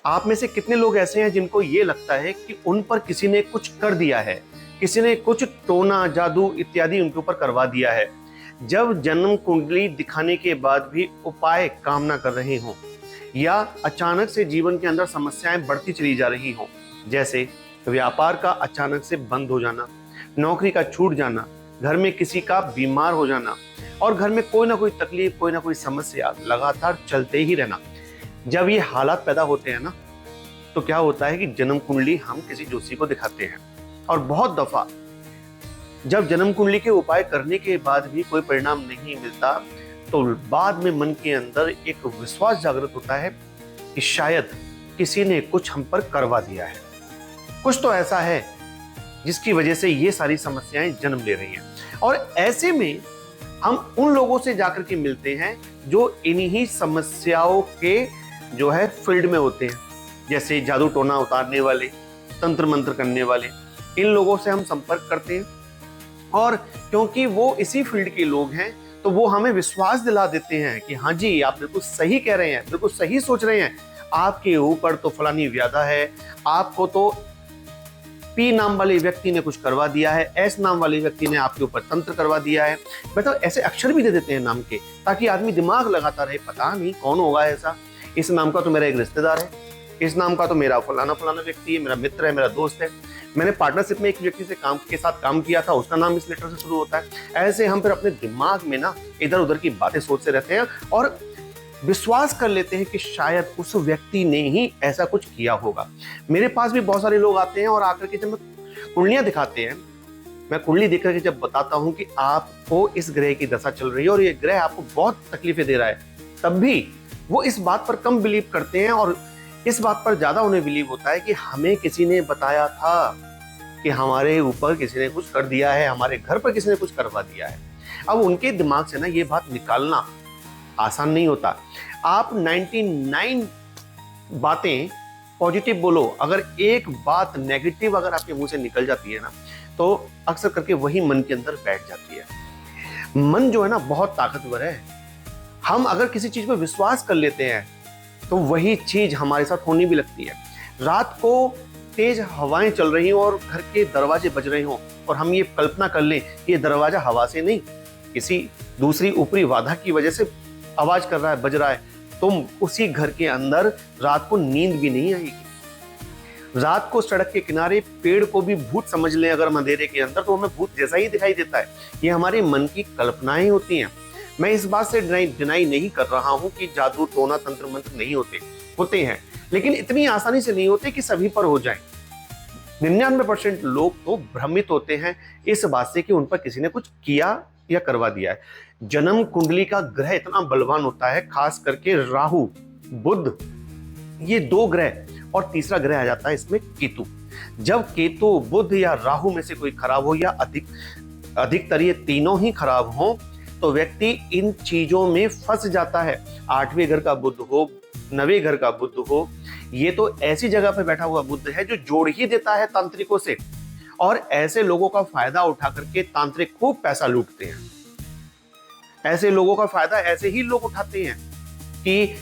आप में से कितने लोग ऐसे हैं जिनको ये लगता है कि उन पर किसी ने कुछ कर दिया है, किसी ने कुछ टोना जादू इत्यादि उनके ऊपर करवा दिया है। जब जन्म कुंडली दिखाने के बाद भी उपाय काम ना कर रहे हों, या अचानक से जीवन के अंदर समस्याएं बढ़ती चली जा रही हों, जैसे व्यापार का अचानक से बंद हो जाना, नौकरी का छूट जाना, घर में किसी का बीमार हो जाना, और घर में कोई ना कोई तकलीफ, कोई ना कोई समस्या लगातार चलते ही रहना। जब ये हालात पैदा होते हैं ना, तो क्या होता है कि जन्म कुंडली हम किसी ज्योतिषी को दिखाते हैं, और बहुत दफा जब जन्म कुंडली के उपाय करने के बाद भी कोई परिणाम नहीं मिलता, तो बाद में मन के अंदर एक विश्वास जागृत होता है कि शायद किसी ने कुछ हम पर करवा दिया है, कुछ तो ऐसा है जिसकी वजह से ये सारी समस्याएं जन्म ले रही हैं। और ऐसे में हम उन लोगों से जाकर के मिलते हैं जो इन्हीं समस्याओं के जो है फील्ड में होते हैं, जैसे जादू टोना उतारने वाले, तंत्र मंत्र करने वाले। इन लोगों से हम संपर्क करते हैं, और क्योंकि वो इसी फील्ड के लोग हैं, तो वो हमें विश्वास दिला देते हैं कि हाँ जी, आप बिल्कुल सही कह रहे हैं, बिल्कुल सही सोच रहे हैं, आपके ऊपर तो फलानी व्याधा है, आपको तो पी नाम वाले व्यक्ति ने कुछ करवा दिया है, एस नाम वाले व्यक्ति ने आपके ऊपर तंत्र करवा दिया है। मतलब ऐसे अक्षर भी दे देते हैं नाम के, ताकि आदमी दिमाग लगाता रहे, पता नहीं कौन होगा ऐसा, इस नाम का तो मेरा एक रिश्तेदार है, इस नाम का तो मेरा फलाना फलाना व्यक्ति है, मेरा मित्र है, मेरा दोस्त है, मैंने पार्टनरशिप में एक व्यक्ति से काम किया था, उसका नाम इस लेटर से शुरू होता है। ऐसे हम फिर अपने दिमाग में ना इधर उधर की बातें सोचते रहते हैं और विश्वास कर लेते हैं कि शायद उस व्यक्ति ने ही ऐसा कुछ किया होगा। मेरे पास भी बहुत सारे लोग आते हैं और आकर के जब मैं कुंडलियां दिखाते हैं, मैं कुंडली देख करके जब बताता हूं कि आपको इस ग्रह की दशा चल रही है और ये ग्रह आपको बहुत तकलीफें दे रहा है, तब भी वो इस बात पर कम बिलीव करते हैं, और इस बात पर ज्यादा उन्हें बिलीव होता है कि हमें किसी ने बताया था कि हमारे ऊपर किसी ने कुछ कर दिया है, हमारे घर पर किसी ने कुछ करवा दिया है। अब उनके दिमाग से ना ये बात निकालना आसान नहीं होता। आप 99 बातें पॉजिटिव बोलो, अगर एक बात नेगेटिव अगर आपके मुंह से निकल जाती है ना, तो अक्सर करके वही मन के अंदर बैठ जाती है। मन जो है ना बहुत ताकतवर है। हम अगर किसी चीज पर विश्वास कर लेते हैं तो वही चीज हमारे साथ होने भी लगती है। रात को तेज हवाएं चल रही हो और घर के दरवाजे बज रहे हो, और हम ये कल्पना कर लें कि ये दरवाजा हवा से नहीं, किसी दूसरी ऊपरी बाधा की वजह से आवाज कर रहा है, बज रहा है, तुम उसी घर के अंदर रात को नींद भी नहीं आएगी। रात को सड़क के किनारे पेड़ को भी भूत समझ लें अगर अंधेरे के अंदर, तो हमें भूत जैसा ही दिखाई देता है। ये हमारे मन की कल्पनाएं होती हैं। मैं इस बात से डिनाई नहीं कर रहा हूं कि जादू टोना तंत्र मंत्र नहीं होते हैं, लेकिन इतनी आसानी से नहीं होते कि सभी पर हो जाए। 99% लोग तो भ्रमित होते हैं इस बात से कि उन पर किसी ने कुछ किया या करवा दिया है। जन्म कुंडली का ग्रह इतना बलवान होता है, खास करके राहु बुध, ये दो ग्रह, और तीसरा ग्रह आ जाता है इसमें केतु। जब केतु बुध या राहु में से कोई खराब हो, या अधिकतर ये तीनों ही खराब हो, तो व्यक्ति इन चीजों में फंस जाता है। 8वें घर का बुध हो, 9वें घर का बुध हो, ये तो ऐसी जगह पे बैठा हुआ बुध है जो जोड़ ही देता है तांत्रिकों से, और ऐसे लोगों का फायदा उठा करके तांत्रिक खूब पैसा लूटते हैं। ऐसे लोगों का फायदा ऐसे ही लोग उठाते हैं कि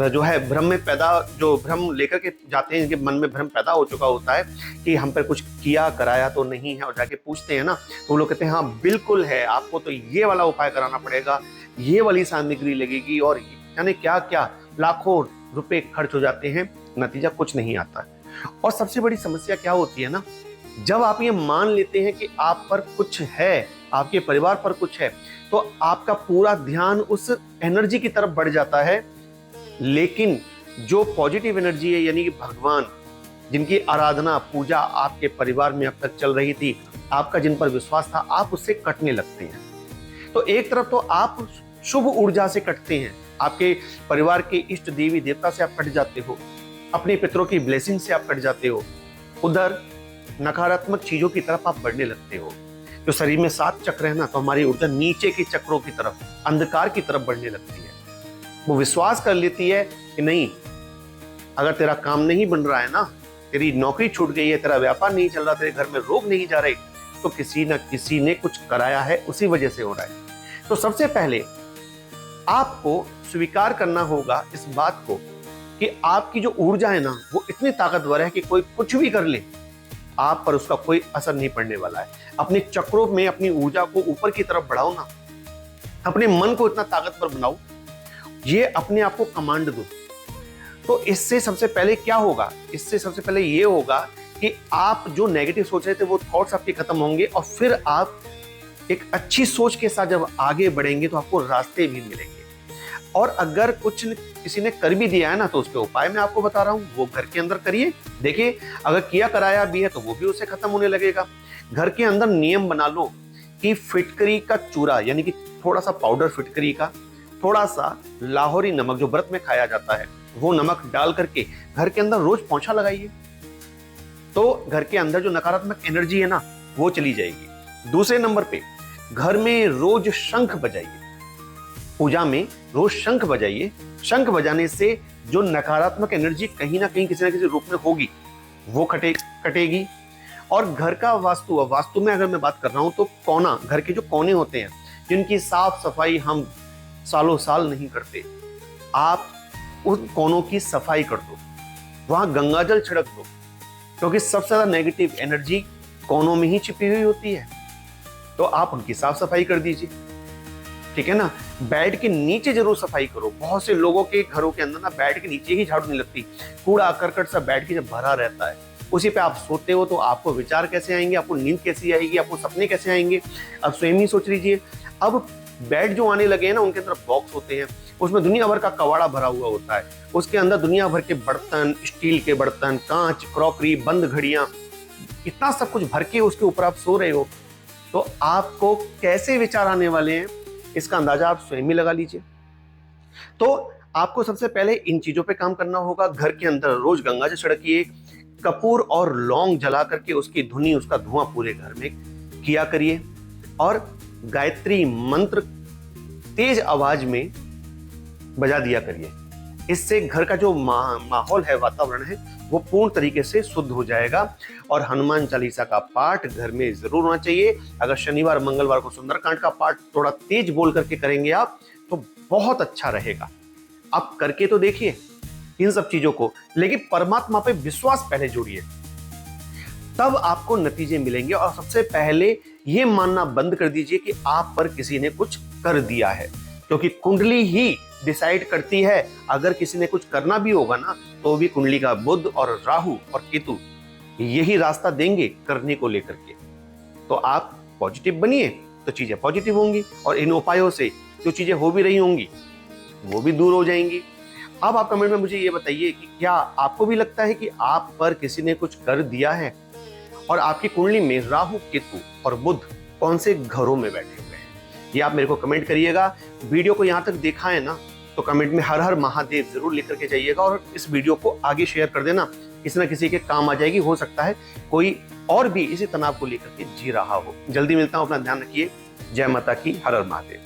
जो है भ्रम में पैदा, जो भ्रम लेकर के जाते हैं, इनके मन में भ्रम पैदा हो चुका होता है कि हम पर कुछ किया कराया तो नहीं है, और जाके पूछते हैं ना, तो लोग कहते हैं हाँ बिल्कुल है, आपको तो ये वाला उपाय कराना पड़ेगा, ये वाली सामग्री लगेगी, और यानी क्या क्या लाखों रुपए खर्च हो जाते हैं, नतीजा कुछ नहीं आता। और सबसे बड़ी समस्या क्या होती है ना, जब आप ये मान लेते हैं कि आप पर कुछ है, आपके परिवार पर कुछ है, तो आपका पूरा ध्यान उस एनर्जी की तरफ बढ़ जाता है। लेकिन जो पॉजिटिव एनर्जी है, यानी कि भगवान, जिनकी आराधना पूजा आपके परिवार में अब तक चल रही थी, आपका जिन पर विश्वास था, आप उससे कटने लगते हैं। तो एक तरफ तो आप शुभ ऊर्जा से कटते हैं, आपके परिवार के इष्ट देवी देवता से आप कट जाते हो, अपने पितरों की ब्लेसिंग से आप कट जाते हो, उधर नकारात्मक चीजों की तरफ आप बढ़ने लगते हो। जो शरीर में 7 चक्र है ना, तो हमारी ऊर्जा नीचे के चक्रों की तरफ, अंधकार की तरफ बढ़ने लगती है। वो विश्वास कर लेती है कि नहीं, अगर तेरा काम नहीं बन रहा है ना, तेरी नौकरी छूट गई है, तेरा व्यापार नहीं चल रहा, तेरे घर में रोग नहीं जा रहे, तो किसी न किसी ने कुछ कराया है, उसी वजह से हो रहा है। तो सबसे पहले आपको स्वीकार करना होगा इस बात को कि आपकी जो ऊर्जा है ना वो इतनी ताकतवर है कि कोई कुछ भी कर ले, आप पर उसका कोई असर नहीं पड़ने वाला है। अपने चक्रों में अपनी ऊर्जा को ऊपर की तरफ बढ़ाओ ना, अपने मन को इतना ताकतवर बनाओ, ये अपने आप को कमांड दो। तो इससे सबसे पहले क्या होगा, इससे सबसे पहले ये होगा कि आप जो नेगेटिव सोच रहे थे वो थॉट्स आपके खत्म होंगे, और फिर आप एक अच्छी सोच के साथ जब आगे बढ़ेंगे तो आपको रास्ते भी मिलेंगे। और अगर कुछ किसी ने कर भी दिया है ना, तो उसके उपाय मैं आपको बता रहा हूँ, वो घर के अंदर करिए। देखिए, अगर किया कराया भी है तो वो भी उससे खत्म होने लगेगा। घर के अंदर नियम बना लो कि फिटकरी का चूरा, यानी कि थोड़ा सा पाउडर फिटकरी का, थोड़ा सा लाहौरी नमक जो व्रत में खाया जाता है, वो नमक डाल करके घर के अंदर रोज पोंछा लगाइए, तो घर के अंदर जो नकारात्मक एनर्जी है ना वो चली जाएगी। दूसरे नंबर पे, घर में रोज शंख बजाइए, पूजा में रोज शंख बजाइए। शंख बजाने से जो नकारात्मक एनर्जी कहीं ना कहीं किसी ना किसी रूप में होगी वो कटेगी। और घर का वास्तु में अगर मैं बात कर रहा हूं तो कोना, घर के जो कोने होते हैं जिनकी साफ सफाई हम सालों साल नहीं करते, आप उन कोनों की सफाई कर दो, वहां गंगाजल छिड़क दो, क्योंकि सबसे ज्यादा नेगेटिव एनर्जी कोनों में ही छिपी हुई होती है। तो आप उनकी साफ सफाई कर दीजिए, ठीक है ना। बेड के नीचे जरूर सफाई करो। बहुत से लोगों के घरों के अंदर ना बेड के नीचे ही झाड़ू नहीं लगती, कूड़ा करकट सब बेड के जब भरा रहता है, उसी पे आप सोते हो, तो आपको विचार कैसे आएंगे, आपको नींद कैसे आएगी, आपको सपने कैसे आएंगे, अब स्वयं ही सोच लीजिए। अब बेड जो आने लगे हैं ना, उनके अंदर बॉक्स होते हैं, उसमें दुनिया भर का कबाड़ा भरा हुआ होता है, उसके अंदर दुनिया भर के बर्तन, स्टील के बर्तन, कांच, क्रॉकरी, बंद घड़ियां, इतना सब कुछ भर के उसके ऊपर आप सो रहे हो, तो आपको कैसे विचार आने वाले हैं इसका अंदाजा आप स्वयं ही लगा लीजिए। तो आपको सबसे पहले इन चीजों पे काम करना होगा। घर के अंदर रोज गंगा जल छिड़किए, कपूर और लौंग जला करके उसकी धुनी, उसका धुआं पूरे घर में किया करिए, और गायत्री मंत्र तेज आवाज में बजा दिया करिए। इससे घर का जो माहौल है, वातावरण है, वो पूर्ण तरीके से शुद्ध हो जाएगा। और हनुमान चालीसा का पाठ घर में जरूर होना चाहिए। अगर शनिवार मंगलवार को सुंदरकांड का पाठ थोड़ा तेज बोल करके करेंगे आप, तो बहुत अच्छा रहेगा। आप करके तो देखिए इन सब चीजों को, लेकिन परमात्मा पे विश्वास पहले जोड़िए, तब आपको नतीजे मिलेंगे। और सबसे पहले ये मानना बंद कर दीजिए कि आप पर किसी ने कुछ कर दिया है, क्योंकि कुंडली ही डिसाइड करती है। अगर किसी ने कुछ करना भी होगा ना, तो भी कुंडली का बुध और राहु और केतु यही रास्ता देंगे करने को लेकर के। तो आप पॉजिटिव बनिए तो चीजें पॉजिटिव होंगी, और इन उपायों से जो चीजें हो भी रही होंगी वो भी दूर हो जाएंगी। अब आप कमेंट में मुझे ये बताइए कि क्या आपको भी लगता है कि आप पर किसी ने कुछ कर दिया है, और आपकी कुंडली में राहु, केतु और बुध कौन से घरों में बैठे हुए हैं, ये आप मेरे को कमेंट करिएगा। वीडियो को यहाँ तक देखा है ना, तो कमेंट में हर हर महादेव जरूर लिख करके जाइएगा, और इस वीडियो को आगे शेयर कर देना, किसी न किसी के काम आ जाएगी। हो सकता है कोई और भी इसी तनाव को लेकर के जी रहा हो। जल्दी मिलता हूं, अपना ध्यान रखिए। जय माता की, हर हर महादेव।